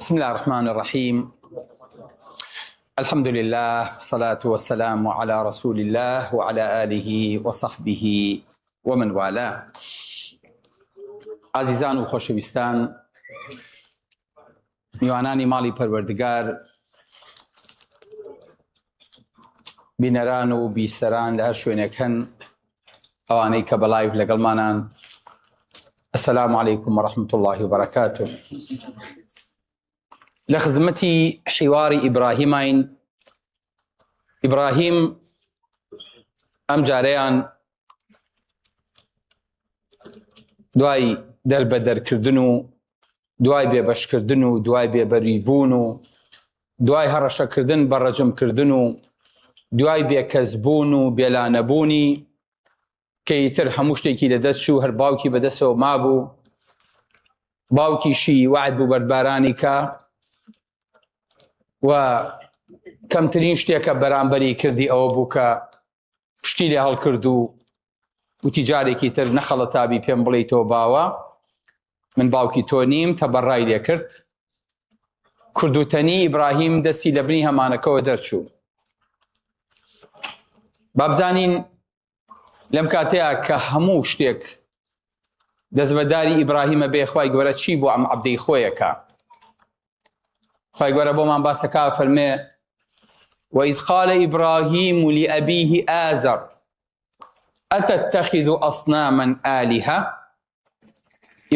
بسم الله الرحمن الرحيم. الحمد لله والصلاة والسلام على رسول الله وعلى آله وصحبه ومن والاه. عزیزان و خۆشەویستان، میوانانی ماڵی پەروەردگار، بینەران و بیسەران لە هەر شوێنێک هەن، ئەوانەی کە بەڵایف لەگەڵمانان، السلام عليكم ورحمة الله وبركاته. لخدمتي حوار إبراهيمين. إبراهيم أم جاريان دواي در بدر كردنو، دواي بيبش كردنو، دواي بيبريبونو، دواي هرشا كردن برجم كردنو، دواي بيكذبونو بيلانبوني كيتر هموشتێکی لەدەست چوو، هەر باوکی بەدەستەوە مابوو، باوکیشی وعد بوو بەربارانی کە و کەمترین شتێکە بەرامبەری کردی ئەوە بوو کە پشتی لێ هەڵکرد و وتی جارێکی تر نەخەڵە تابی پێم بڵێ تۆ باوە، من باوکی تۆ نیم، تەبەڕای لێ کرد. کردوتەنی ئیبراهیم دەستی لە بنی هەمانەکەوە دەرچوو. با بزانین لەم کاتەیە کە هەموو شتێک دەستبەرداری ئیبراهیمە بێ، خوای گەورە چی بۆ ئەم عەبدەی خۆیەکە؟ خوای گەورە بۆمان باسەکە فەرمێ: وإذ قال إبراهيم لأبيه آزر أتتخذ أصناما آلهة.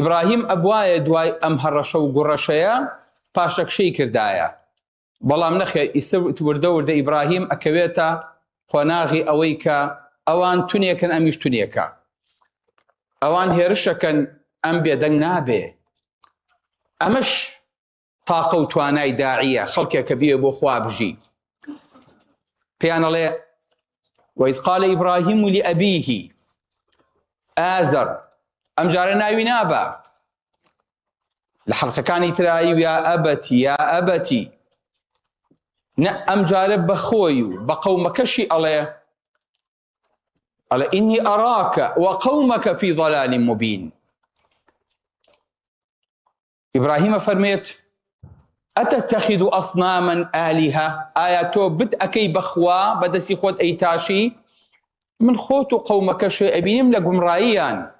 إبراهيم أبوایە دوای ئەم هەڕەشە و گوڕەشەیە پاشەکشەی کردایە، بەڵام نەخێر ئیسە وردە وردە ئیبراهیم ئەکەوێتە خۆناغی ئەوەی کە ئەوان تونێکن ئەمیش تونێکە، ئەوان هێرشەکەن ئەم بێدەنگ نابێ. ئەمەش تاقە و توانای داعیە، خەڵکێکە بێ بۆ خوا بژی. پێیان ئەڵێ وإذ قال إبراهيم لأبيه آزر، ئەم جارە ناوی نابە. لە حەڵقەکانی ترایی یا ئەبەتی یا ئەبەتی، نە ئەم جارە بە خۆی و بە قەومەکەشی ئەڵێ إني أراك وقومك في ضلال مبين. إبراهيم فرميت أتتخذ أصناما آلهة، آياتو بدأكي بخوا بدسي خود أيتاشي من خوت قومك شيء أبينم لقمرائيان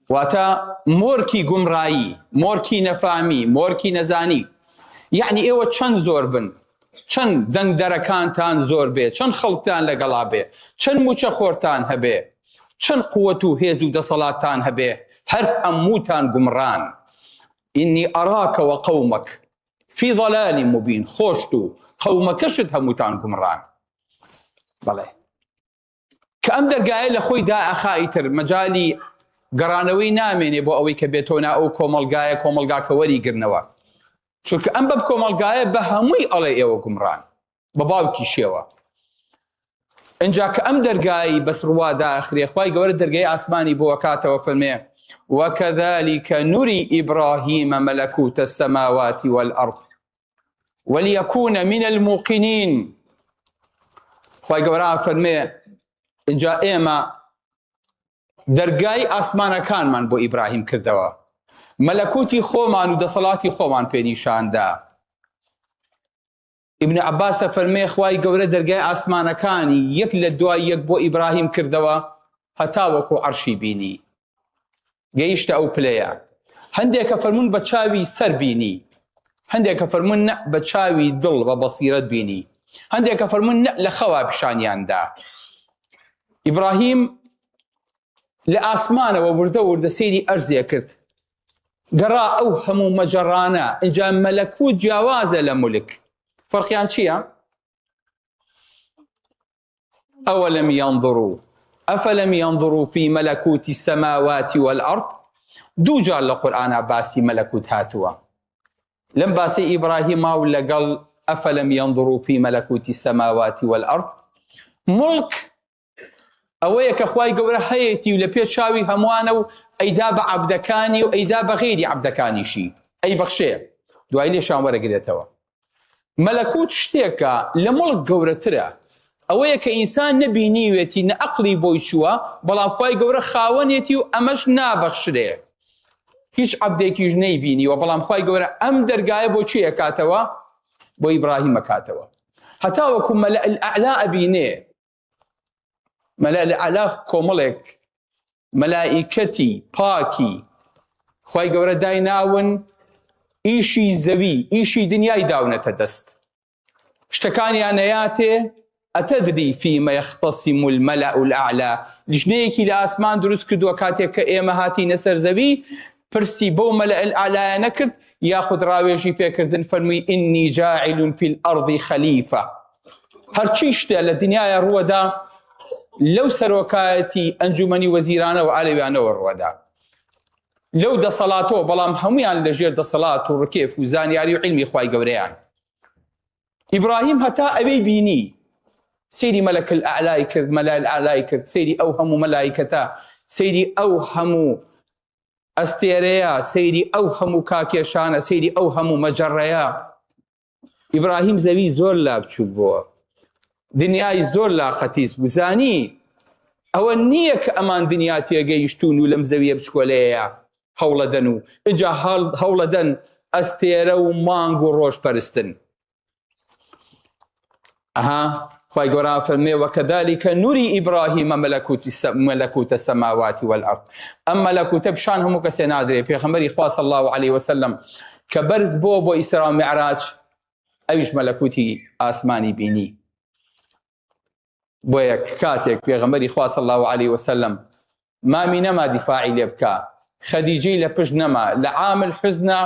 واتا موركي قمرائي، موركي نفامي، موركي نزاني. يعني إيوة چند زور بن، چەند دەنگ دەرەکانتان زۆر بێ، چەند خەڵکتان لەگەڵا بێ، چەند موچە خۆرتان هەبێ، چەند قووەت و هێز و دەسەڵاتتان هەبێ، هەر هەمووتان گومڕان. ئینی ئەراکە وەقەومەک فی ضەلالی مبین، خۆشت و قەومەکەشت هەمووتان گومڕان. بەڵێ کە ئەم دەرگایە لە خۆی دائەخایی تر مەجالی گەڕانەوەی نامێنێ بۆ ئەوەی کە بێتۆنا ئەو کۆمەڵگایە، کۆمەڵگاکە وەریگرنەوە، چونکە ئەم بە کۆمەڵگایە بە هەمووی ئەڵێ ئێوە گومڕان، بە باوکی شێوە. ئەنجا کە ئەم دەرگایی بەسڕوا داخرێ، خوای گەورە دەرگای ئاسمانی بۆ وەکاتەوە فەرمێ: وكذلك نري إبراهيم ملكوت السماوات والأرض وليكون من الموقنين. خوای گەورە فەرمێ ئەنجا ئێمە دەرگای ئاسمانەکانمان بۆ ئیبراهیم کردەوە، مەلەکوتی خۆمان و دەسەڵاتی خۆمان پێنیشاندا. ئیبن عەباسە فەرمێ خوای گەورە دەرگای ئاسمانەکانی یەک لە دوای یەک بۆ ئیبراهیم کردەوە، هەتا وەکو عەرشی بینی، گەیشتە ئەو پلەیە. هەندێکە فەرمون بە چاوی سەر بینی، هەندێکە فەرمون نە بە چاوی دڵ بە بەسیرەت بینی، هەندێکە فەرمون نە لە خەوا پیشانیاندا. ئیبراهیم لە ئاسمانەوە وردە وردە سەیری ئەرزێ کرد، گەڕا ئەو هەموو مەجەڕانە، ئەنجا مەلەکوت جیاوازە لە مولک. فەرقیان چییە؟ ئەوەلەم ينظروا ئەفەلەم ينظروا في ملكوت السماوات والأرض. دوو جار لە قورئانە باسی مەلەکوت هاتووە، لەم باسی ئیبراهیما و لەگەڵ ئەفەلەم ينظروا في ملكوت السماوات والأرض. مڵک ئەوەیە کە خوای گەورە هەیەتی و لە پێش چاوی هەمووانە و ئەیدا بە عەبدەکانی و ئەیدا بە غەیری عەبدەکانیشی، ئەی بەخشێ دوای لێشان وەرەگرێتەوە. مەلەکوت شتێکە لە مڵک گەورەترە، ئەوەیە کە ئینسان نەبینیوێتی، نە عەقڵی بۆی چووە، بەڵام خوای گەورە خاوەنێتی و ئەمەش نابەخشرێ. هیچ عەبدێکیش نەیبینیوە، بەڵام خوای گەورە ئەم دەرگایە بۆ چی ئەکاتەوە؟ بۆ ئیبراهیم ئەکاتەوە. هەتا وەکو مەلەء الأعلا ئەبینێ، مەلەء الأعلا کۆمەڵێک مەلائیکەتی پاکی خوای گەورە دایناون ئیشی زەوی ئیشی دنیای داونەتە دەست، شتەکانیان نەیاتێ ئەتەدری فیمە یەختەسیم المەلەء الأعلا، لیژنەیەکی لە ئاسمان دروست کردووە کاتێک کە ئێمە هاتینە سەر زەوی، پرسی بەو مەلەء الأعلایە نەکرد، یاخود ڕاوێژی پێکردن فەرمووی ئینی جاعل فی الأرض خەلیفە. هەرچی شتێ لە دنیاە ڕووەدا لەو سەرۆکایەتی ئەنجومەنی وەزیرانە و ئالەویانەوە ڕووەدا، لەو دەسەڵاتەوە، بەڵام هەمویان لەژێر دەسەڵات و ڕکێف و زانیاری و عیلمی خوای گەورەیان. ئیبراهیم هەتا ئەوەی بینی، سەیری مەلەک الأعلای کرد، مەلەء الأعلای کرد، سەیری ئەو هەموو مەلایکەتە، سەیری ئەو هەموو ئەستێرەیە، سەیری ئەو هەموو کاکێشانە، سەیری ئەو هەموو مەجەڕەیە. ئیبراهیم زەوی زۆر لابچووک بووە، دنیای زۆر لاقەتیس بوو، زانی ئەوە نییە کە ئەمان دنیا تێگەیشتون و لەم زەویە بچکۆلەیە هەوڵەدەن و ئجا هەوڵەدەن ئەستێرە و مانگ و ڕۆژ پەرستن. ئەها خوای گەورە فەرمێ وەکەذالک نوری ئیبراهیمە مەلەکوتە السەماوات والأرض. ئەم مەلەکوتە پیشان هەموو کەسێ نادرێ. پێغەمبەری خوا صلی الله عليه وسلم کە بەرز بۆ ئیسرا و میعراج، ئەویش مەلەکوتی ئاسمانی بینی. بۆیە کاتێک پێغەمبەری خوا صلی الله عليه وسلم مامی نەما دیفاعی لێ بکە، خەدیجەی لە پشت نەما، لە عام الحزنە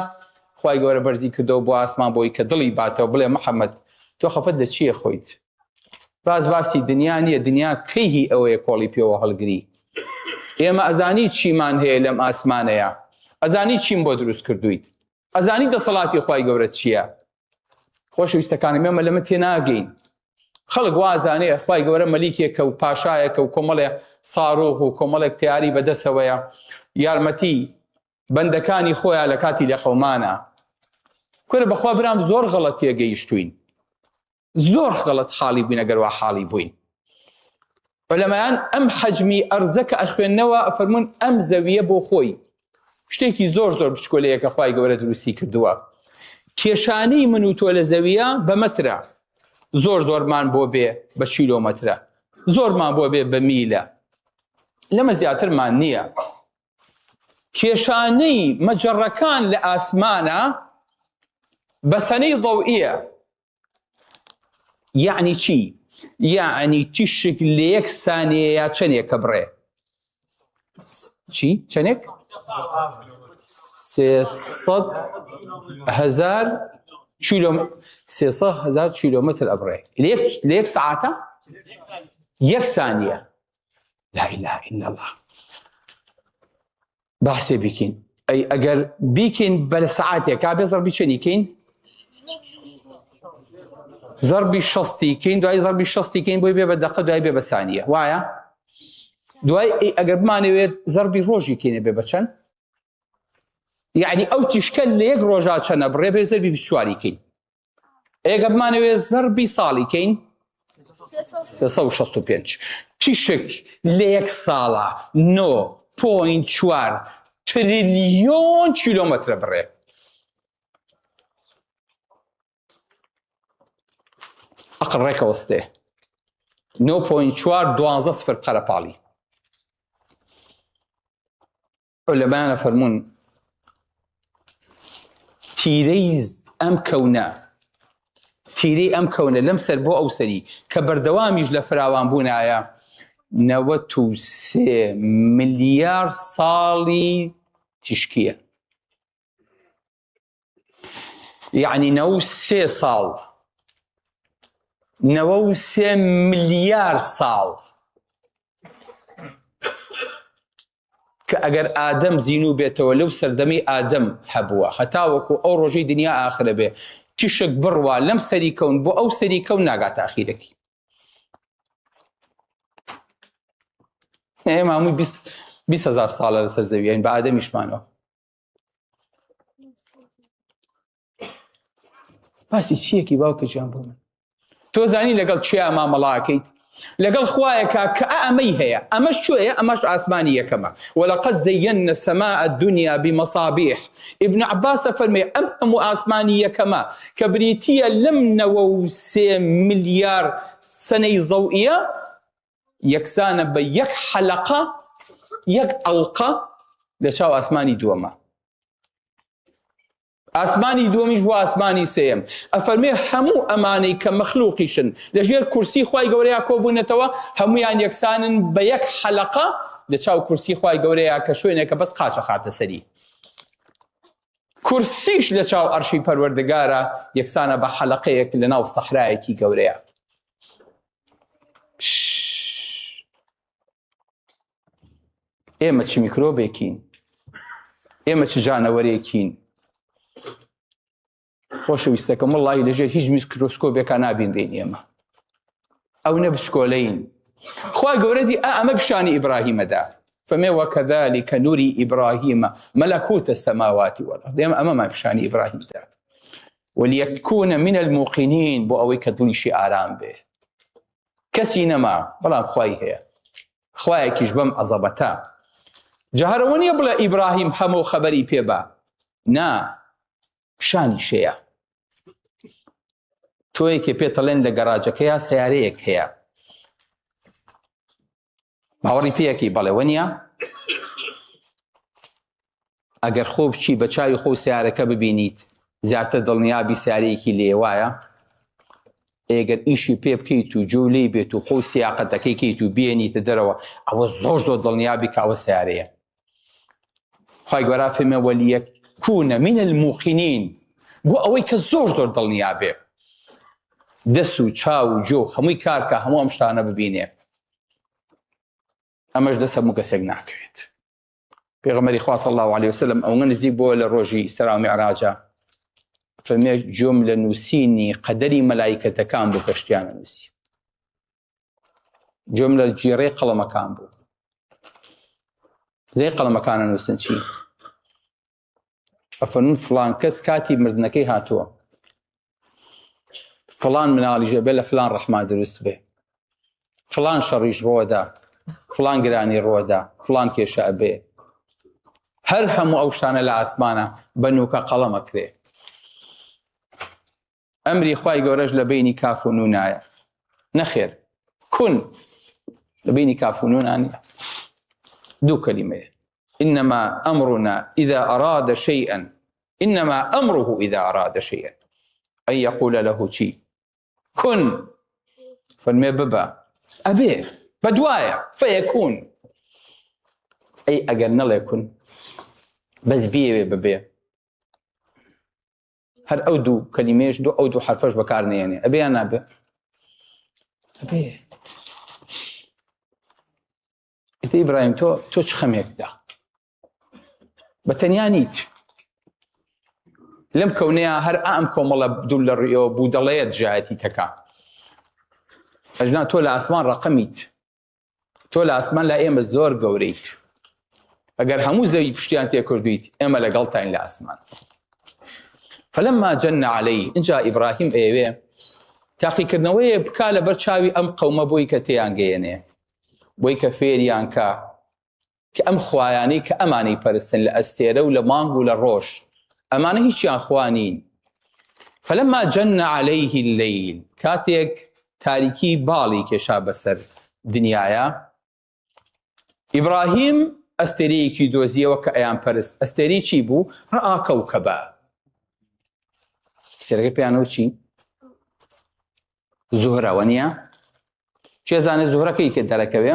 خوای گەورە بەرزی کردەوە بۆ ئاسمان بۆی کە دڵی باتەوە بڵێ محەممەد تۆ خەفەت لە چییە خۆیت؟ باسی دنیا نییە، دنیا کەیهی ئەوەیە کۆڵی پێوە هەڵگری. ئێمە ئەزانی چیمان هەیە لەم ئاسمانەیە، ئەزانی چیم بۆ دروست کردویت، ئەزانی دەسەڵاتی خوای گەورە چییە. خۆشەویستەکانم ئێمە لەمە تێناگەین. خەڵک وازانەیە خوای گەورە مەلیکێکە و پاشایەکە و کۆمەڵێ ساڕۆغ و کۆمەڵێک تیاری بەدەسەوەیە، یارمەتی بەندەکانی خۆیان لە کاتی لە قەومانە. کورە بەخوا برام زۆر غەڵەت تێگەیشتوین، زۆر غەڵەت حاڵی بووین ئەگەر وا حاڵی بووین. عولەمایان ئەم حەجمی ئەرزە کە ئەخوێننەوە ئەفەرمون ئەم زەویە بۆ خۆی شتێکی زۆر زۆر بچکۆلەیە کە خوای گەورە دروستی کردووە. کێشانەی من و تۆ لە زەویە بە مەترە، زۆرمان بۆ بێ بە کیلۆمەترە، زۆرمان بۆ بێ بە میلە، لەمە زیاترمان نییە. کێشانەی مەجەڕەکان لە ئاسمانە بە سەنەی ضەوئیە. یعنی چی؟ یعنی تیشک لە یەک سانیەیە چەندێکە بڕێ؟ چی؟ چەندێک؟ 300,000 کیلۆمتر ئەبڕێ لە یەک سەعاتە؟ یەک سانیە. لا إله إلا الله. بەحسێ بیکەین، ئەگەر بیکەین بە سەعاتێک کابێ زەربی چەندی کەین؟ زەربی 60 کەین، دوای زەربی 60 کەین بۆی بێ بە دەقە، دوای بێ بە سانیە، وایە؟ دوای ئەگەر بمانەوێت زەربی ڕۆژی کەینێ بێ بە چەند؟ یعنی ئەو تیشکە لە یەک ڕۆژا چەندە بڕێ بێ زەربی 24 کەین. ئێگە بمانەوێت زەربی ساڵی کەین 365. تیشک لە یەک ساڵە 9.4 تریلیۆن کیلۆمەترە بڕێ. ئەقل ڕێکەوەستێ 9.4 12 سفر قەرەپاڵی. عولەمایانە فەرمون تیرەی ئەم کەونە لەم سەر بۆ ئەو سەری کە بەردەوامیش لە فراوان بوونایە 93 ملیار ساڵی تیشکیە. یعنی 93 ساڵ، 93 ملیار ساڵ کە ئەگەر ئادەم زیینوو بێتەوە لەو سەردەمەی ئادەم هەبووە هەتا وەکو ئەو ڕۆژەی دنیا ئاخرە بێ، تیشک بڕوا لەم سەری کەون بۆ ئەو سەری کەون ناگاتە ئاخیرەکی. ئێمە هەمووی 20,000 ساڵە لەسەر زەویین بە ئادەمیشمانەوە. باسی چیەکی باوکە گیان بۆ من؟ تۆ زانی لەگەڵ چیا مامەڵاکەیت؟ لەگەڵ خوایەکە کە ئەمەی هەیە، ئەمەش کوێیە؟ ئەمەش ئاسمانی یەکەمە. وەلەقەد زەیەنە السەماء الدنیا بمەصابیح. ئیبن عەباسە فەرمێ ئەم هەموو ئاسمانی یەکەمە کە بریتیە لەم 93 ملیار سەنەی زەوئیە یەکسانە بە یەک حەلەقە، یەک ئەڵقە لە چاو ئاسمانی دووەمە. ئاسمانی دووەمیش بۆ ئاسمانی سێیەم. ئەفەرمێ هەموو ئەمانەی کە مەخلوقیشن لەژێر کورسی خوای گەورەیە کۆبوونەتەوە هەمویان یەکسانن بە یەک حەلەقە لە چاو کورسی خوای گەورەیە کە شوێنێکە بەس قاچە خاتە سەری. کورسیش لە چاو ئەرشی پەروەردگارە یەکسانە بە حەلەقەیەک لە ناو سەحرایەکی گەورەیە. ئێمە چ میکرۆبێکین؟ ئێمە چ جانەوەرێکین؟ خۆشەویستەکەم وەڵڵاهی لەژێر هیچ میکرۆسکۆپێکا نابینرێن ئێمە. ئەو نەبچکۆلەین. خوای گەورە دی ئەمە پیشانی ئیبراهیمەدا. فەرمێ وەکەذالک نوری ئیبراهیمە مەلەکوتە السەماوات وەڵئەرض. ئێمە ئەمەمان پیشانی ئیبراهیمدا. وەلیەکونە من الموقینین، بۆ ئەوەی کە دڵیشی ئارام بێ. کەسی نەما بەڵام خوای هەیە. خوایەکیش بەم عەزەبەتە. جا هەرەوە نییە بڵێ ئیبراهیم هەموو خەبەری پێبا. نا، شانی شەیە. تۆیەکێ پێتەڵێن لە گەڕاجەکەیە سیارەیەک هەیە. باوەڕی پێیەکی بەڵێ وەنیە؟ ئەگەر خۆ بچی بە چاوی خۆ سیارەکە ببینیت زیاتر دڵنیابی سیارەیەکی لێ وایە؟ ئێگەر ئیشی پێ بکەیت و جوولەی بێت و خۆ سیاقەتەکەی کەیت و بێنیتە دەرەوە ئەوە زۆر زۆر دڵنیابی کە ئەوە سیارەیە. خوای گەورە فەرمێ وەلیەکونە من الموقینین، بۆ ئەوەی کە زۆر زۆر دڵنیابێ دەست و چاو و جۆ هەمووی کارکە هەموو ئەم شتانە ببینێ. ئەمەش دەست هەموو کەسێک ناکەوێت. پێغەمبەری خوا صلی الله علیه وسلم ئەوەنە نزیک بۆ لە ڕۆژی ئیسرا و میعراجە فەرمێ جۆم لە نووسینی قەدەری مەلایکەتەکان بوو کە شتیانە نووسی. جۆم لە جێڕەی قەڵەمەکان بوو. زەی قەڵەمەکانە نووسن چی؟ ئەفەرمون فڵان کەس کاتی مردنەکەی هاتووە، فڵان مناڵیژە بێ لە فڵان ڕەحمان دروست بێ، فڵان شەڕیش ڕۆدا، فڵان گرانی ڕۆدا، فڵان کێشە ئەبێ. هەر هەموو ئەو شتانە لە ئاسمانە بە نووکە قەڵەمە کرێ. ئەمری خوای گەورەش لە بینی کاف و نونایە. نەخێر، کون لە بینی کاف و نونانی دوو کەلیمەیە. إنما أمرنا إذا أراد شيئا، إنما أمره إذا أراد شيئا أن يقول له شيء كن، فالمي ببا أبي بدوايا فيكون. أي أجرنا لا يكون بس بيه ببي. هر أودو كلميش دو أودو حرفش بكارني يعني أبي أنا أبي أبي. إنت إبراهيم تو خميك ده بەتەنیانیت لەم کەونەیە هەر ئەم کۆمەڵە دوو لە ڕێەوە بوودەڵەیەت ژایەتی تەکا. ئەژنا تۆ لە ئاسمان ڕەقەمیت، تۆ لە ئاسمان لە ئێمە زۆر گەورەیت. ئەگەر هەموو زەوی پشتیان تێکردویت ئێمە لەگەڵتان لە ئاسمان. فلما جن عليه، اینجا ئیبراهیم ئێوێ تاقیکردنەوەیە بکا لەبەر چاوی ئەم قەومە بۆی کە تێیان گەیەنێ، بۆی کە فێریان کە کە ئەم خوایانەی کە ئەمانەی پەرستن لە ئەستێرە و لە مانگ و لە ڕۆژ ئەمانە هیچیان خوانین. فلما جن عليه الليل، کاتێک تاریکی باڵی کێشا بەسەر دنیاە، ئیبراهیم ئەستێرەیەکی دۆزیەوە کە ئەیان پەرست. ئەستێری چی بوو؟ ڕائا کەوکەبە. ئەستێرەکە پێیانەوە چی؟ زوهرەوە نییە؟ چێزانێ زوهرەکەی کە دەرەکەوێ؟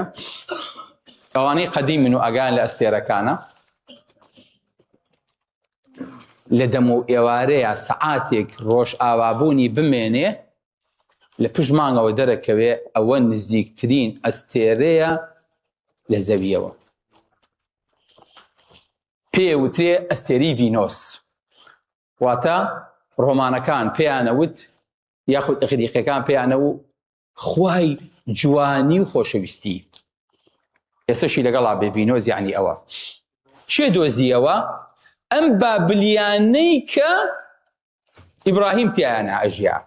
ئەوانەی قەدیمن و ئەگان لە ئەستێرەکانە لە دەم و ئێوارەیە سەعاتێک ڕۆژ ئاوابوونی بمێنێ لە پشت مانگەوە دەرەکەوێ. ئەوە نزیکترین ئەستێرەیە لە زەویەوە. پێوترێ ئەستێری ڤینۆس، واتە ڕۆمانەکان پێیانەوت یاخود ئەغریقیەکان پێیانەوت خوای جوانی و خۆشەویستی. ئێستاشی لەگەڵا بێ ڤینۆز یعنی ئەوە چێ دۆزیەوە؟ ئەم بابلیانەی کە ئیبراهیم تیانە ئەژیا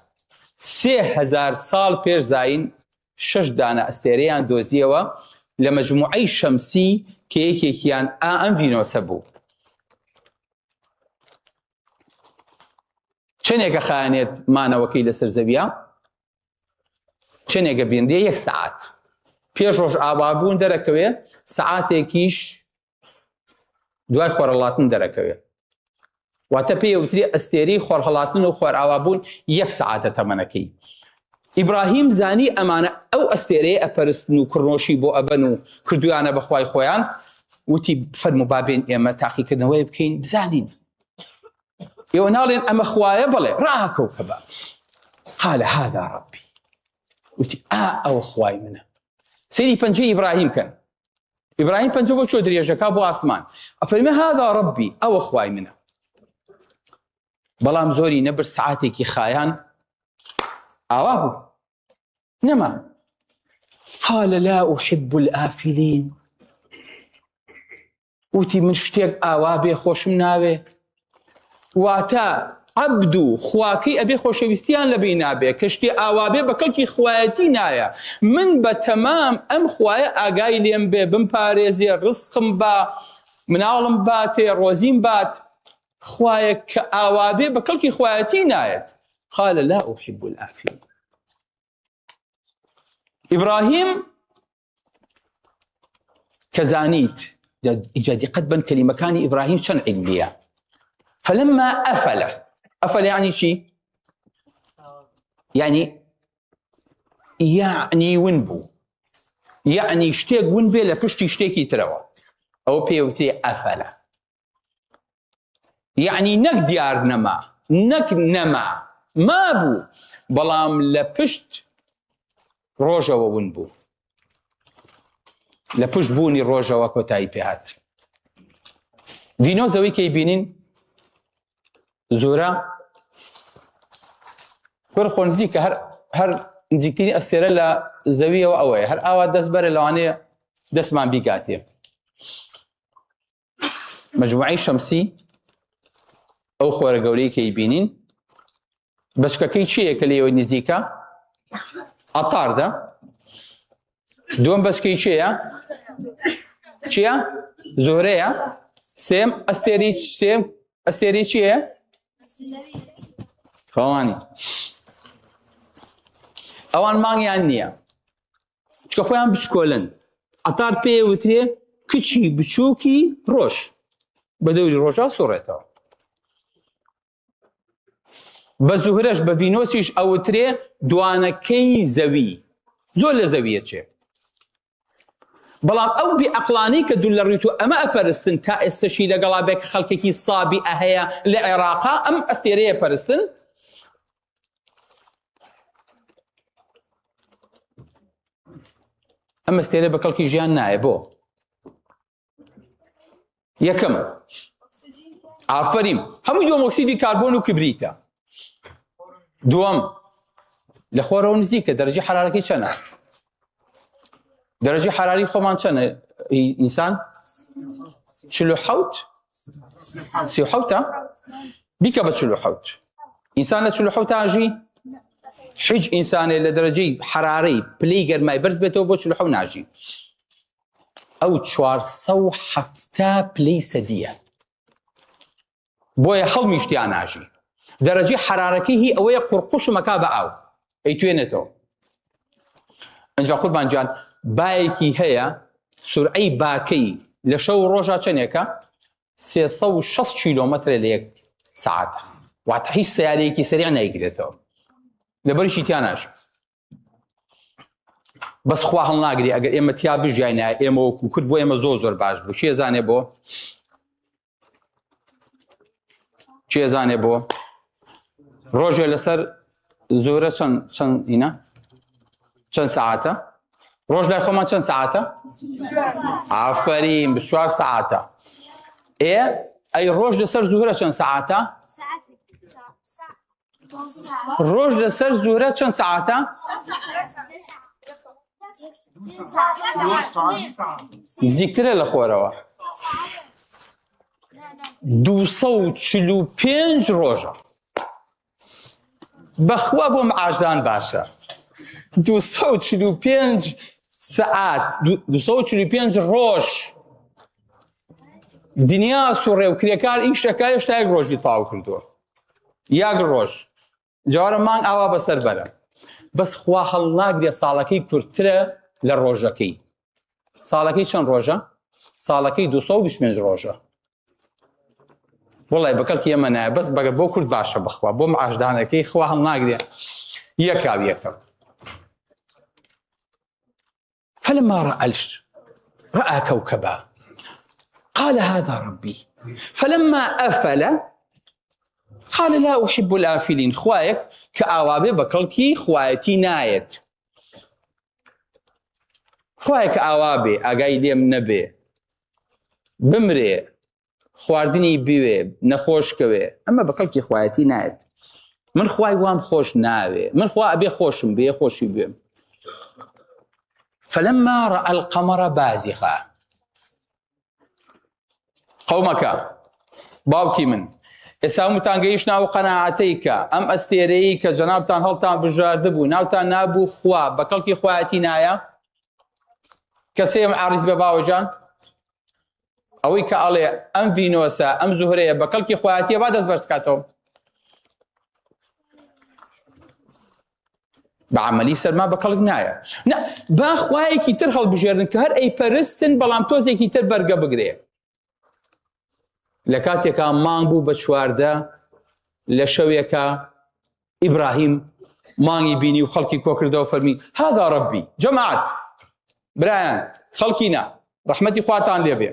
3000 ساڵ پێش زاین 6 دانە ئەستێرەیان دۆزیەوە لە مەجموعەی شەمسی کە یەکێکیان ئەم ڤینۆسە بوو. چەندێکە خایانێت مانەوەکەی لەسەر زەویە؟ چەندێکە بێندێ 1 سەعات. پێش ڕۆژ ئاوابوون دەرەکەوێت، سەعاتێکیش دوای خۆرهەڵاتن دەرەکەوێت. واتە پێوتری ئەستێرەی خۆرهەڵاتن و خۆرئاوابوون 1 سەعاتە تەمەنەکەی. ئیبراهیم زانی ئەمانە ئەو ئەستێرەیە ئەپەرستن و کڕنۆشی بۆ ئەبەن و کردویانە بەخوای خۆیان، وتی فەرموو بابێن ئێمە تاقیکردنەوەی بکەین بزانین. ئێوە ناڵێن ئەمە خوایە، بەڵێ ڕاکەوکەبە. قال هذا ربي، وتی ئەوە خوای منە. سەیری پەنجەی ئیبراهیم کەن. ئیبراهیم پەنجە بۆ چۆ درێژەکە بۆ ئاسمان، ئەفەرمێ هذا ربي، ئەوە خوای منە. بەڵام زۆری نەبر، سەعاتێکی خایان ئاوا بوو نەما. قال لا أحب الآفلين، وتی من شتێک ئاوا بێ خۆشم ناوێ. واتە عەبد و خواکەی ئەبێ خۆشەویستیان لەبێ نابێ، کە شتێ ئاوا بێ بە کەڵکی خوایەتی نایە. من بە تەمام ئەم خوایە ئاگای لێم بێ، بمپارێزێ، ڕزقم بە، مناڵم باتێ، ڕۆزیم بات. خوایە کە ئاوا بێ بە کەڵکی خوایەتی نایەت. قال لا أحب الآفلين. إبراهيم كزانيت إيجادي قد بن كلمة كان إبراهيم شن علمية. فلما أفل يعني شي؟ يعني ونبو، يعني اشتيق ونبي لبشتي اشتيكي تروى، أو بيوتي أفل يعني نك ديار نما، نك نما ما بو، بلام لبشت ڕۆژەوە ون بوو. لە پشت بوونی ڕۆژەوە کۆتایی پێهات. ڤینۆزەوەی کەی بینین زۆرە وەرە خۆ نزیکە، هەر نزیکترین ئەستێرە لە زەویەوە ئەوەیە، هەر ئاوا دەست بەرە لەوانەیە دەستمان بیکاتێ. مەجموعەی شەمسی ئەو خۆرە گەورەی کەی بینین بەچکەکەی چییە کە لێوە نزیکە؟ ئەتاردا. دووەم بەچکەی چییە؟ چییە؟ زۆرەیە. سێم ئەستێری چییە؟ خەوانی. ئەوان مانگیان نییە، چکە خۆیان بچکۆلن. ئەتار پێ وترێ کچی بچووکی ڕۆژ، بە دەوری ڕۆژە سوڕێتەوە. بە زوهرەش بە ڤینۆسیش ئەوترێ دوانەکەی زەوی، زۆر لە زەویە چێ. بەڵام ئەو بێعەقڵانەی کە دوور لە ڕیت و ئەمە ئەپەرستن تا ئێستاشی لەگەڵا بێ کە خەڵکێکی سابی ئەهەیە لە عێراقا ئەم ئەستێرەیە پەرستن. ئەم ئەستێرە بە کەڵکی ژیان نایە. بۆ یەکەم ئافەریم هەموو دووەم ئۆکسیدی کاربۆن و کبریتە. دووەم لە خۆرەوە نزیکە، دەرەجەی حرارەکەی چەندە؟ دەرەجەی حراری خۆمان چەندە؟ ئینسان 47 37 بیکە بە 47. ئینسان لە 47 ئاژی؟ هیچ ئینسانێ لە دەرەجەی حرارەی پلەی گەرمای بەرز بێتەوە بۆ 47 ناژی. ئەو 470 پلەی سەدیە، بۆیە هەڵمی شتیان ناژی. دەرەجەی حرارەکەی هی ئەوەیە قورقوشمەکا بە ئاو ئەیتوێنێتەوە. ئەنجا قوربان جان بایەکی هەیە سورعەی باکەی لە شەو ڕۆژە چەندێکە؟ 360 کیلۆمەترە لە 1 سەعاتە. واتە هیچ سەیارەیەکی سەریع نایگرێتەوە، لەبەریشی تیاناژی. بەس خوا هەڵناگری ئەگەر ئێمە تیا بژیانە، ئێمە وەکو کورد بۆ ئێمە زۆر باش بوو. چی ئەزانێ بۆ؟ چی ئەزانێ بۆ؟ ڕۆژێ لەسەر زۆرە چەند ئینە؟ چەند سەعاتە؟ ڕۆژ لای خۆمان چەند سەعاتە؟ ئافەرین 24 سەعاتە. ئەی ڕۆژ لەسەر زۆرە چەند سەعاتە؟ ڕۆژ لەسەر زۆرە چەند سەعاتە؟ نزیکترە لە خۆرەوە. 245 ڕۆژە. بەخوا بۆم ئاژدان باشە. 245 ساعات 245 ڕۆژ دنیا سوڕێ و کرێکار ئیشەکە هێشتا یەک ڕۆژی تەواو کردووە، یەک ڕۆژ. جارە مانگ ئاوا بەسەر بەرە، بەس خوا هەڵ ناگرێ ساڵەکەی کورتترە لە ڕۆژەکەی. ساڵەکەی چەند ڕۆژە؟ ساڵەکەی 225 ڕۆژە. وڵای بەکەڵکی ئێمە نایە، بەس بەگەر بۆ کورد باشە بخوا، بۆ معاشدانەکەی خوا هەڵ ناگرێ یەکاو یەکەم. فلما رأى كوكبا قال هذا ربي فلما أفل قال لا أحب الآفلين. خوايك كأوابي بكلكي خواتي نايت، خوايك أوابي أقايدي من نبي بمري خواردني بيوي نخوش كوي، أما بكلكي خواتي نايت. من خواي وام خوش ناوي، من خوا أبي خوشم بي خوشي بي. فلما رأى القمر بازغا قومك باوكي من ئێستا گەیشتنە و قەناعەتەی کە ئەم ئەستێرەیە کە جەنابتان هەڵتان بژاردبوو ناوتان نابوو خوا بەکەڵکی خوایەتی نایە. کەسێ عاریز بە باوەجان ئەوەی کە ئەڵێ ئەم ڤینۆسە ئەم زوهرەیە بەکەڵکی خوایەتیە با دەست بەرز کاتەوە، بەعەمەلی سەرما بەکەڵک نایە. با خوایەکی تر هەڵبژێردن کە هەر ئەیپەرستن بەڵام تۆزێکی تر بەرگە بگرێ. لە کاتێکا مانگ بوو بە 14 لە شەوێکە ئیبراهیم مانگی بینی و خەڵکی کۆ کردەوە فەرمی هذا ربی. جەماعەت برایان خەڵکینە ڕەحمەتی خواتان لێبێ،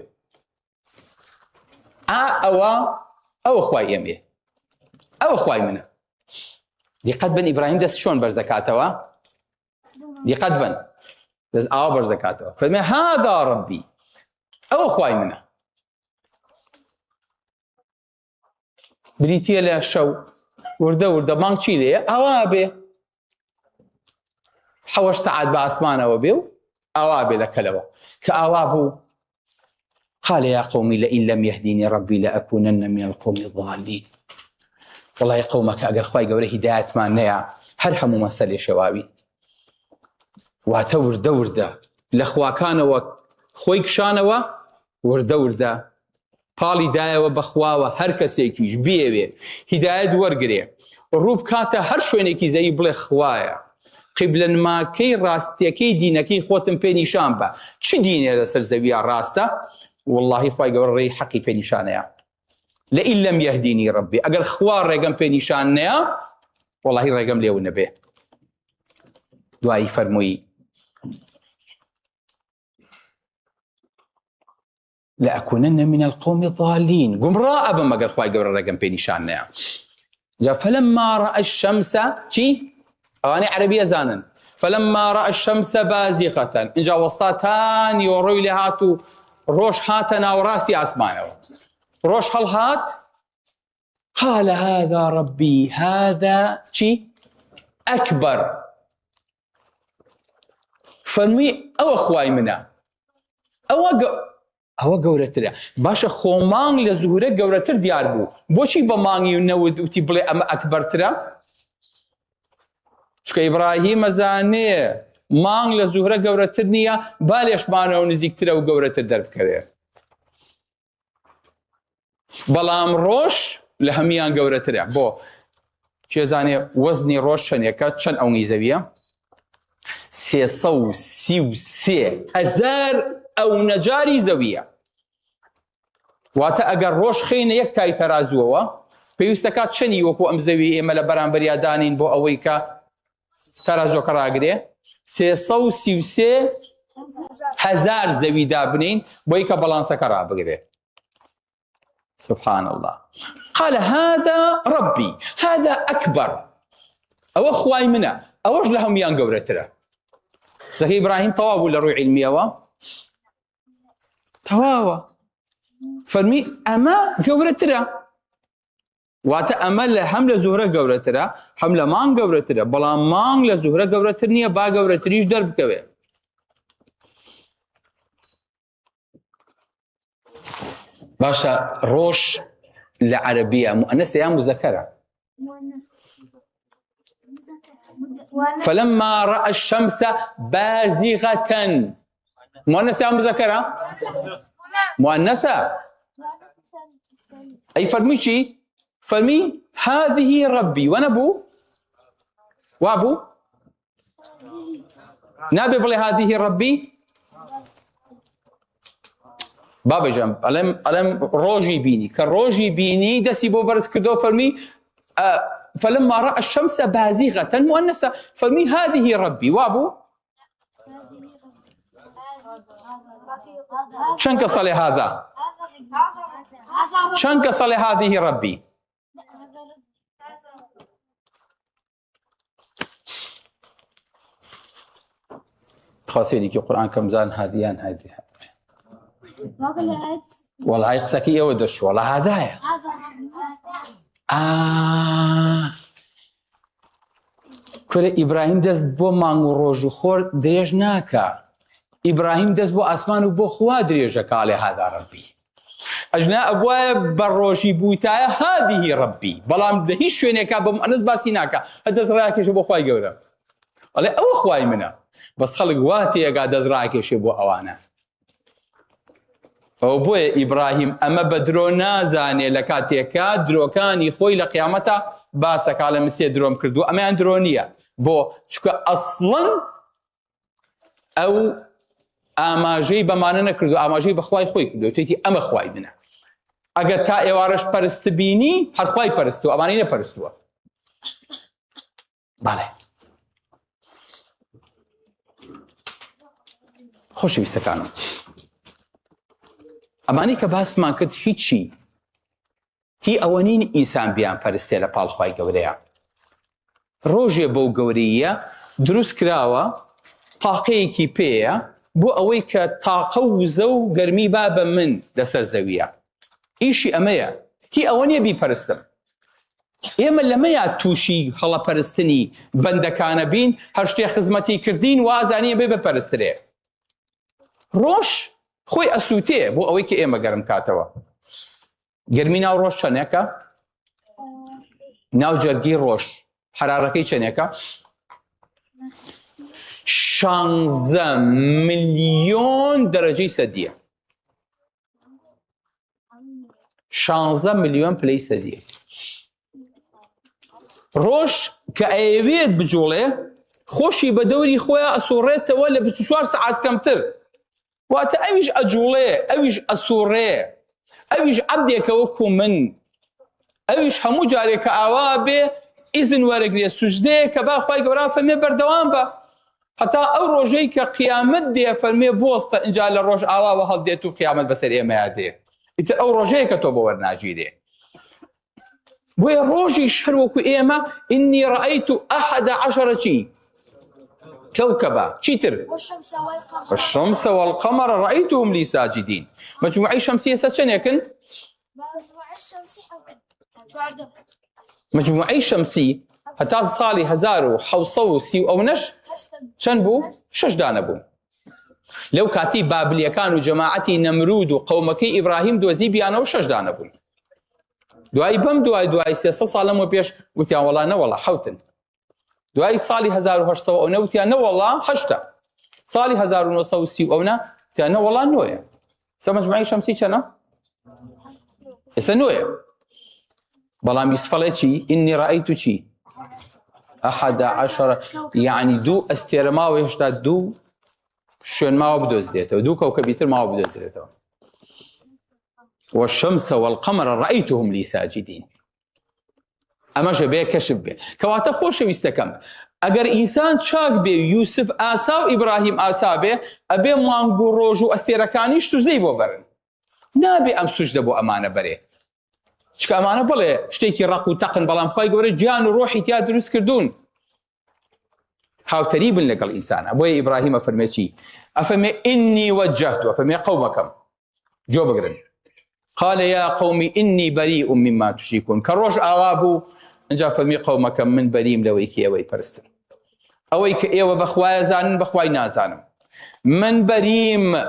ئەوە خوای ئێمێ، ئەوە خوای منە. دیقەت بن ئیبراهیم دەست چۆن بەرز دەکاتەوە، دیقەت بن دەست ئاوا بەرز دەکاتەوە فەرمێ هذا ربی، ئەوە خوای منە. بریتە لە شەو وردە وردە مانگ چی لێیە ئاوا بێ 7 ساعات بە ئاسمانەوە بێ و ئاوا بێ لە کەلەوە کە ئاوا بوو قال يا قومي لئن لم يهديني ربي لأكونن من القوم الضالين. والله قومك ئەگەر خوای گەورە هیدایەتمان نەیە هەر هەموو مەسەلێ شەواوی واتە وردە وردە لە خواکانەوە خۆی کشانەوە وردە وردە پاڵی دایەوە بەخواوە هەر کەسێکیش بێوێ هیدایەت وەرگرێ ڕوو بکاتە هەر شوێنێکی زەوی بڵێ خوایە قیبلەنماکەی ڕاستیەکەی دینەکەی خۆتم پێ نیشان بە. چ دینێ لەسەر زەویە ڕاستە؟ واللهی خوای گەورە ڕێی حەقی پێ نیشانەیە. لئن لم يهديني ربي ئەگەر خوا ڕێگەم پێ نیشان نەیە واللهی ڕێگەم لێو نەبێ. دوایی فەرمووی لأكونن من القوم الضالين، گمڕا ئەبم ئەگەر خوای گەورە ڕێگەم پێ نیشان نەیە. جا فلما رأى الشمس چی؟ ئەوانەی عەرەبی ئەزانن. فلما رأى الشمس بازغة، اینجا وەستاتانی و ڕۆی لێ هات و ڕۆژ هاتە ناوەڕاستی ئاسمانەوە. ڕۆژ هەڵهات قال هذا ربي هذا چی؟ ئەکبەر. فەرمووی ئەوە خوای منە، ئەوە گەورەترە. باشە خۆمانگ لە زوهرە گەورەتر دیار بوو، بۆچی بە مانگی و نەوت وتی بڵێ ئەمە ئەکبەرترە؟ چکە ئیبراهیم ئەزانێ مانگ لە زوهرە گەورەتر نییە، با لێشمانەوە نزیکترە و گەورەتر دەربکەوێ. بەڵام ڕۆژ لە هەمیان گەورەترە. بۆ چێزانێ وەزنی ڕۆژ چەندێکە چەند ئەونی زەویە؟ 333,000 ئەو نەجاری زەویە. واتە ئەگەر ڕۆژ خێنە یەک تای تەرازووەوە پێویستەکات چەندی وەکو ئەم زەوی ئێمە لە بەرامبەریا دانین بۆ ئەوەی کە تەرازۆکە ڕاگرێ 333,000 زەوی دابنین بۆی کە بەڵانسەکە ڕابگرێ. سبحان الله. قال هذا ربي هذا أكبر، ئەوە خوای منە، ئەوەش لە هەمویان گەورەترە. قسەکەی ئیبراهیم تەواو بوو لە ڕووی عیلمیەوە، تەواوە. فەرمی ئەمە گەورەترە، واتە ئەمە هەم لە زوهرە گەورەترە هەم لە مانگ گەورەترە، بەڵام مانگ لە زوهرە گەورەتر نییە، با گەورەتریش دەربکەوێ. باشە ڕۆژ لە عەرەبیە مؤنەسە یان مذەکەرە؟ فلما رأى الشمس بازغة، مؤنثة أو مذكرة؟ مؤنثة. أي فرمي شي؟ فرمي هذه ربي. ونبو وابو نابي بلي هذه ربي بابا جنب ألم روجي بيني كروجي بيني دسي بو برز كدو فرمي فلما رأى الشمس بازغة مؤنثة فرمي هذه ربي. وابو شنك صلي هذا شنك صلي هذه ربي. خاصيني كي القرآن كم زان هذيان هذه والله يقسكي ايه ودش والله هذايا كل إبراهيم دست بو مانگو روجو خور دريج ناكا. إبراهيم دست بو أسمان وبو خوا دريجا قال هذا ربي. أجنا أبويا بروجي بوتايا هذه ربي. بلام ده هيش شوينيكا بمؤنث باسي ناكا هذا زراكي شبو خواي جورا. قال أو خواي منا بس خلق واتي قاعد زراكي شبو أوانا. فأبويا إبراهيم أما بدرو نازاني لكاتيكا درو كان يخوي لقيامته باسك على مسي دروم كردو أما أندرونيا بو شكو أصلا أو ئاماژەی بەمانە نەکردو ئاماژەی بەخوای خۆی کردو توێتی ئەمە خوای منە. ئەگەر تا ئێوارەش پەرست بینی هەر خوای پەرستووە ئەمانەی نەپەرستووە. بەڵێ خۆشەویستەکانم ئەمانەی کە باسمان کرد هیچی هی ئەوە نین ئینسان بیان پەرستێ لە پاڵ خوای گەورەیە. ڕۆژێ بەو گەورەیە دروست کراوە تاقەیەکی پێیە بۆ ئەوەی کە تاقە و وزە و گەرمی با بە من لەسەر زەویە. ئیشی ئەمەیە هی ئەوە نییە بیپەرستم. ئێمە لەمەیە تووشی هەڵەپەرستنی بەندەکانە بین هەر شتێ خزمەتی کردین وازانیە بێ بپەرسترێ. ڕۆژ خۆی ئەسووتێ بۆ ئەوەی کە ئێمە گەرم کاتەوە. گەرمی ناو ڕۆژ چەندێکە؟ ناو جەرگی ڕۆژ حرارەکەی چەندێکە؟ 16 ملیۆن دەرەجەی سەدیە. 16 ملیۆن پلەی سەدیە. ڕۆژ کە ئەیەوێت بجوڵێ خۆشی بە دەوری خۆیان ئەسوڕێتەوە لە 24 سەعات کەمتر. واتە ئەویش ئەجوڵێ ئەویش ئەسوڕێ ئەویش عەبدێکە وەکو من ئەویش هەموو جارێک کە ئاوا بێ ئیزن وەرەگرێ سوژدەیە کە با خوای گەورە فەرمێ بەردەوام بە هەتا ئەو ڕۆژەی کە قیامەت دێ فەرمێ بۆستە ئینجا لە ڕۆژ ئاواوە هەڵدێت و قیامەت بەسەر ئێمەیا دێ. ئیتر ئەو ڕۆژەیە کە تۆ بە وەرناگیرێ. بۆیە ڕۆژیش هەر وەکو ئێمە ئینی ڕەئەیت ئەحەد عەشەرە چی؟ كوكبا چیتر؟ والشمس والقمر رأيتهم لي ساجدين. مجموعي شمسية چەندێکن؟ مجموعي شمسی هەتا ساڵی 1739 چەند بوو؟ 6 دانە بوو. لەو کاتی بابلیەکان و جەماعەتی نەمرود و قەومەکەی ئیبراهیم دۆزی بیانەوە 6 دانە بوون. دوای بەم دوای 300 ساڵ لەمەوە پێش وتیان وەڵا نەوەڵا حەوتن. دوای ساڵی 1800 وتیان نەوەڵا 8. ساڵی 1930 وتیان نەوەڵا 9. سە مەجموعی شەمسی چەنە؟ ئێستا 9. بەڵام یوسفەڵێ چی؟ ئینی ڕەئەیت چی؟ ئەحەد عەشەرە یعنی دوو ئەستێرە ماوە هێشتا دوو شوێن ماوە بدۆزرێتەوە دوو کەوکەبی تر ماوە بدۆزرێتەوە. والشمس والقمر رأيتهم لي ساجدين. ئەمەشە بێ کەشف بێ. کەواتە خۆشەویستەکەم ئەگەر ئینسان چاک بێ یوسف ئاسا و ئیبراهیم ئاسا بێ ئەبێ مانگ و ڕۆژ و ئەستێرەکانیش سوزدەی بۆ بەرن. نابێ ئەم سوژدە بۆ ئەمانە بەرێ. چکە ئەمانە بڵێ شتێکی ڕق و تەقن بەڵام خوای گەورە گیان و ڕۆحی تیا دروست کردوون. هاوتەری بن لەگەڵ ئینسانە. بۆیە ئیبراهیم ئەفەرمێ چی؟ ئەفەرمێ ئینی وەجەهت ئەفەرمێ قەومەکەم جۆ بگرن. قال يا قوم إني بريء مما تشركون. كروش آوابو انجا فمي قومكم من بريم لو إيكي أوي برستن أوي كإيوة بخوايا زانن بخواي نازانم من بريم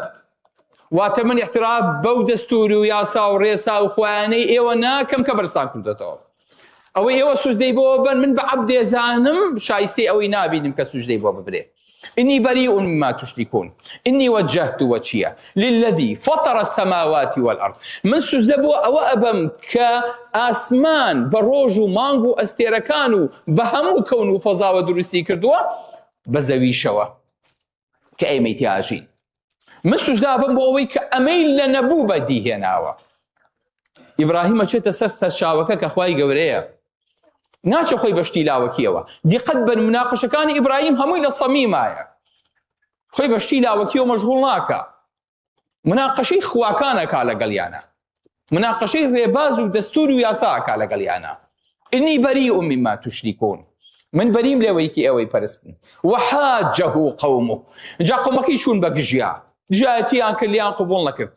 واتمن احتراب بو دستوري وياسا وريسا وخواني إيوة ناكم كبرستان كردتو ئەوەی ئێوە سوزدەی بۆ بن من بە عەبد دێزانم شایستەی ئەوەی نابینم کە سوزدەی بۆ ببرێ. إني بريء مما تشركون إني وجهت وجهي للذي فطر السماوات والأرض من سوزدبو أو أبم كأسمان بروجو مانغو أستيركانو بهمو كونو فضا ودرستي كردوا بزوي شوا كأيميتي عجين من سوزدبو بووي كأميل لنبو بديه ناوا إبراهيم أشيت سرسر شاوكا كأخواي قوريا ناچە خۆی بە شتی لاوەکیەوە دیقەت بە مناقەشەکانی ئیبراهیم هەمووی لە سەمیمایە خۆی بە شتی لاوەکیەوە مەشغوڵ ناکە مناقەشەی خواکانەکا لەگەڵیانە مناقەشەی ڕێباز و دەستور و یاساکا لەگەڵیانە ئینی بەریء مما تشریکون من بەریم لێوەی کە ئێوەی پەرستن وحاجه قومه جا قومەکەی چوون بە گژیا دژایەتیان کرد لیان قبوڵ نەکرد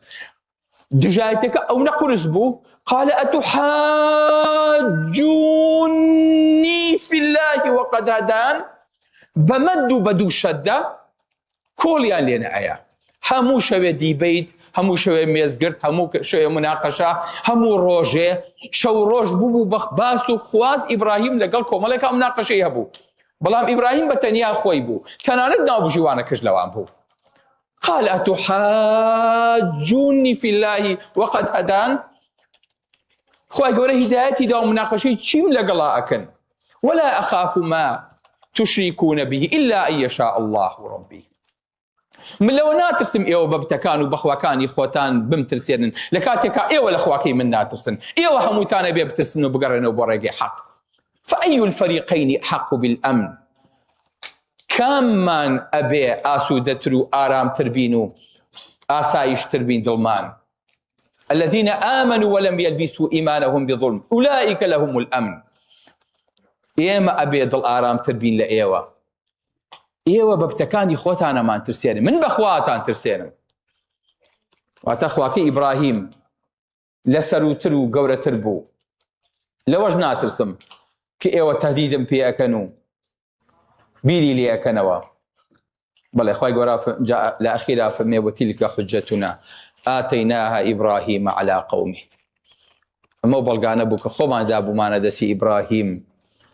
دژایەتەکە ئەو نەقورس بوو قال أتحاجوني في الله وقد هدان بمد بدو شدة كوليان لنا آية همو شوية ديبيت همو شوية ميزقرت همو شوية مناقشة همو روجه شو روج بو باسو خواز إبراهيم لقل كومالك مناقشة يهبو بلام إبراهيم بتنيا خوي بو تناند نابو جوانا كجلوان بو قال أتحاجوني في الله وقد هدان خواهي قوله هدايتي داو مناقشي چيم لقلا أكن ولا أخاف ما تشركون به إلا أن يشاء الله ربي من لو ناترسم إيوه ببتكان وبخواكان إخوتان بمترسين لكاتيكا إيوه لأخواكي من ناترسن إيوه هموتانا بيبترسن وبقرن وبرقي حق فأي الفريقين أحق بالأمن كمان أبي آسودترو آرام تربينو آسايش تربين ظلمان الذين آمنوا ولم يلبسوا إيمانهم بظلم أولئك لهم الأمن إيما أبي ضل آرام تربين لإيوة إيوة ببتكاني خوتانا ما انترسينا من بخواتان ترسينا واتخواكي إبراهيم لسرو ترو قورة تربو لوجنا ترسم كي إيوة تهديدا في أكنو بيلي لي أكنوا بل إخوائي قورا جاء لأخيرا فمي وتلك حجتنا آتيناها إبراهيم على قومه مو بلغانا بوك خوما دابو ما ندسي إبراهيم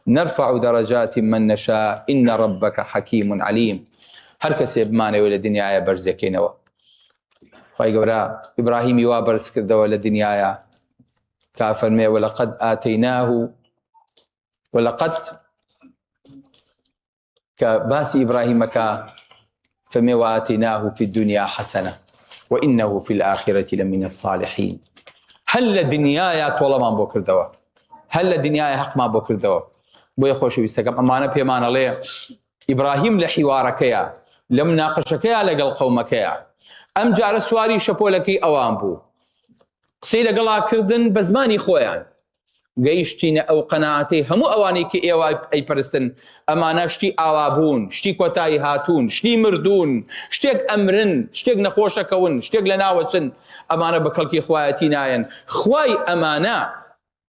نرفع درجات من نشاء إن ربك حكيم عليم هركسي بمانا ولا دنيايا برزكينوا خواهي قورا إبراهيم يوابرس كردا ولا دنيايا كافر مي ولقد آتيناه ولقد كباسي إبراهيم كا فمي وآتيناه في الدنيا حسنة وإنه في الآخرة لمن الصالحين هل دنيايا طول ما بكر دوا هل دنيايا حق ما بكر دوا بو خوش ويستقم أمانة بيمان الله إبراهيم لحوارك يا لم ناقشك يا لقل قومك يا أم جار سواري شبولكي أوام بو قصي لقلا كردن بزماني خويان گەیشتینە ئەو قەناعەتەی هەموو ئەوانەی کە ئێوە ئەیپەرستن ئەمانە شتی ئاوابوون شتی کۆتایی هاتوون شتی مردوون شتێک ئەمرن شتێک نەخۆشەکەون شتێک لە ناوەچن ئەمانە بە کەڵکی خوایەتی نایەن خوای ئەمانە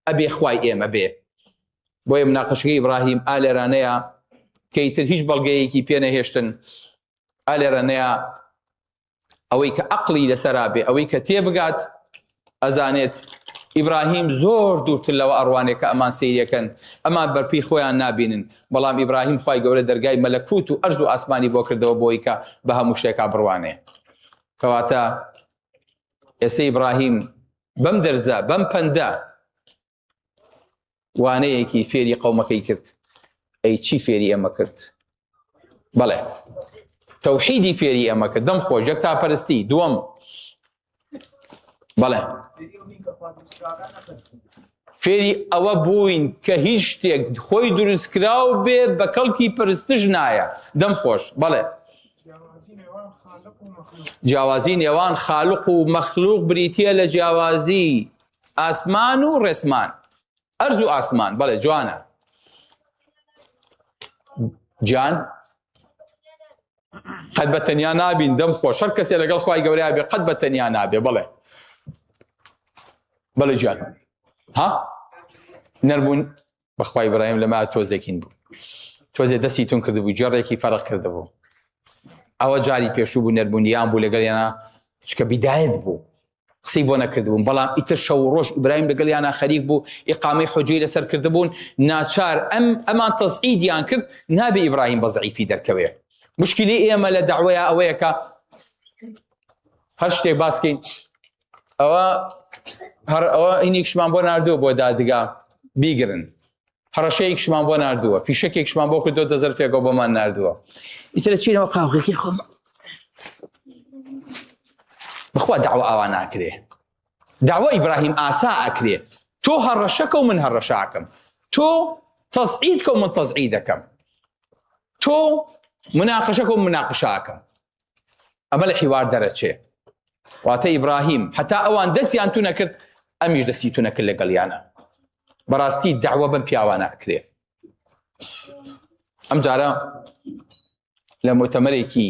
ئەبێ خوای ئێمە بێ بۆیە مناقەشەکەی ئیبراهیم ئالێرانەیە کەیتر هیچ بەڵگەیەکی پێ نەهێشتن ئالێرانەیە ئەوەی کە عەقڵی لەسەرا بێ ئەوەی کە تێبگات ئەزانێت إبراهيم زور دوورتر لەوە ئەڕوانێک کە ئەمان سەیرەکەن ئەمان بەرپی خۆیان نابینن بەڵام ئیبراهیم خوای گەورە دەرگای مەلەکوت و ئەرز و ئاسمانی بۆ کردەوە بۆی کە بە هەموو شتێکا بڕوانێ کەواتە ئێستا ئیبراهیم بەم دەرزە بەم پەندە وانەیەکی فێری قەومەکەی کرد ئەی چی فێری ئەمە کرد بەڵێ تەوحیدی فێری ئەمە کرد دەم خۆش یەک تاپەرستی دووەم بەڵێ فێری ئەوە بووین کە هیچ شتێک خۆی دروستکراو بێ بە کەڵکی پەرستش نایە دەم خۆش بەڵێ جیاوازی نێوان خالق و مەخلوق بریتیە لە جیاوازی ئاسمان و ڕێسمان ئەرز و ئاسمان بەڵێ جوانە جان قەت بە تەنیا نابین دەم خۆش هەر کەسێ لەگەڵ خوای گەورەیە بێ قەت بە تەنیا نابێ بەڵێ بەڵێ جان ها نەربوون بەخوای ئیبراهیم لەما تۆزێکین بوو تۆزێ دەستی تون کردبوو جێڕێکی فەرق کردبوو ئەوە جاری پێشوو بوو نەربوونیان بوو لەگەڵیانە چکە بیدایەت بوو قسەی بۆ نەکردبوون بەڵام ئیتر شەو ڕۆژ ئیبراهیم لەگەڵیانە خەریک بوو ئیقامەی حوجەی لەسەر کردبوون ناچار ئەمان تەزعیدیان کرد نابێ ئیبراهیم بە زەعیفی دەرکەوێ مشکلی ئێمە لە دەعوەیە ئەوەیە کە هەر شتێک باسکەین ئەوە هینێکشمان بۆ ناردووە بۆ دادگا بیگرن هەڕەشەیەکشمان بۆ ناردووە فیشەکێکشمان بۆ کردو دەزەرفێکەوە بۆمان ناردووە ئیتر چینەوە قاوغێکی خۆم بخوا دعوە ئاوا ناکرێ دعوە ئیبراهیم ئاسا ئەکرێ تۆ هەڕەشەکە و من هەڕەشاکەم تۆ تەزعیدکە و من تەزعیدەکەم تۆ مناقشەکە و مناقشاکەم ئەمە لە حیوار دەرەچێ واتە ئیبراهیم حتا ئەوان دەستیان تو نەکرد ئەمیش دەستی تو نەکرد لەگەڵیانە بەڕاستی دعوە بەم پیاوانە ئەکرێ ئەم جارە لە مؤتەمەرێکی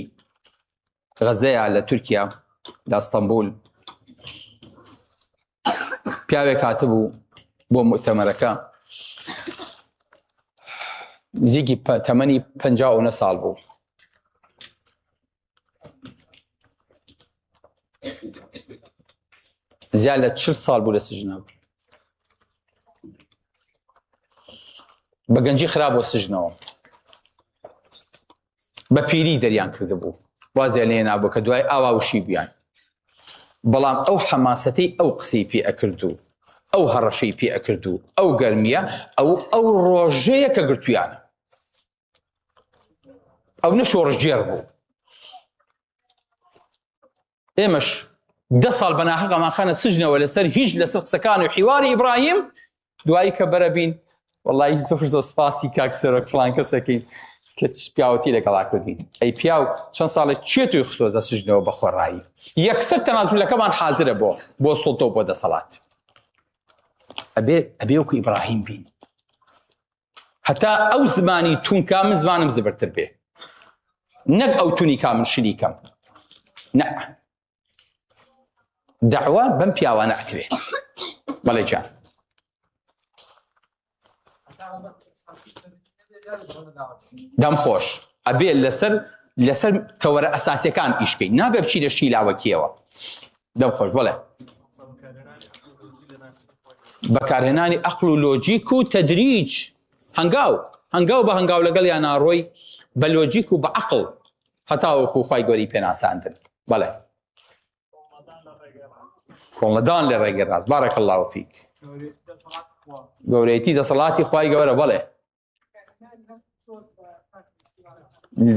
غەزەیە لە تورکیا لە ئەستەمبول پیاوێک هاتبوو بۆ مؤتەمەرەکە نزیکی تەمەنی 59 ساڵ بوو زیاد لە 40 ساڵ بوو لە سژنە بوو بە گەنجی خراپ بۆ سژنەوە بە پیری دەریان کرده بوو وازیان لێ نابوو کە دوای ئاوا وشی بیان بەڵام ئەو حەماسەتەی ئەو قسەی پێ ئەکردو ئەو هەڕەشەی پێ ئەکردو ئەو گەرمیە ئەو ڕۆژەیە کە گرتویانە ئەو نە شۆڕژگێر بوو ئێمەش 10 ساڵ بەناحەق ئەمان خانە سژنەوە لەسەر هیچ لەسەر قسەکان و حیواری ئیبراهیم دوایی کە بەرە بین وەڵڵی زۆر سپاسی کاک سەرۆک فڵان کەسەکەین کە پیاوەتی لەگەڵا کردین ئەی پیاو چەند ساڵێک چێتوی خستۆزە سژنەوە بە خۆڕایی یەکسەر تەنازولەکەمان حازرە بۆ سڵتە و بۆ دەسەڵات ئەبێ وەکو ئیبراهیم بین هەتا ئەو زمانی تونکا من زمانم زبرتر بێ نەک ئەو تونیکا من شریکەم نە دعوە بەم پیاوانە ئەکرێ بەڵێ جان دەم خۆش ئەبێ لەسەر تەوەرە ئەساسیەکان ئیشکەین نابێ بچی لە شیلاوەکیەوە دەم خۆش بڵێ بەکارهێنانی عەقڵ و لۆجیک و تەدریج هەنگاو بە هەنگاو لەگەڵ یان ناڕۆی بە لۆجیک و بە عەقڵ هەتا وەکو خوای گەوری پێناساندن بەڵێ کۆڵەدان لە ڕێگەی ڕاست بارەکە الله فیک گەورەیەتی دەسەڵاتی خوای گەورە بەڵێ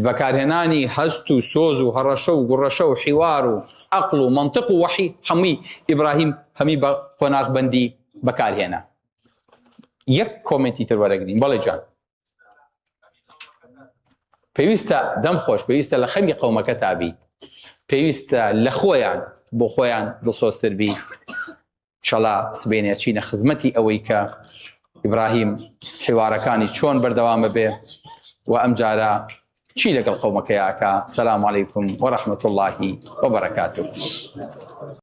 بەکارهێنانی هەست و سۆز و هەڕەشە و گوڕەشە و حیوار و عەقڵ و مەنتیق و وەحی هەمووی ئیبراهیم هەمی بە قۆناغبەندی بەکارهێنا یەک کۆمنتی تر وەرەگرین بەڵێ جان پێویستە دەم خۆش پێویستە لە خەمی قەومەکە تابیت پێویستە لە خۆیان بۆ خۆیان دڵسۆزتر بی ئینشەڵا سبەینێ چینە خزمەتی ئەوەی کە ئیبراهیم حیوارەکانی چۆن بەردەوامە بێ و ئەم جارە چی لەگەڵ قەومەکەیاکە سەلام عەلەیکم وەڕەحمەتوڵڵاهی وەبەرەکاتوه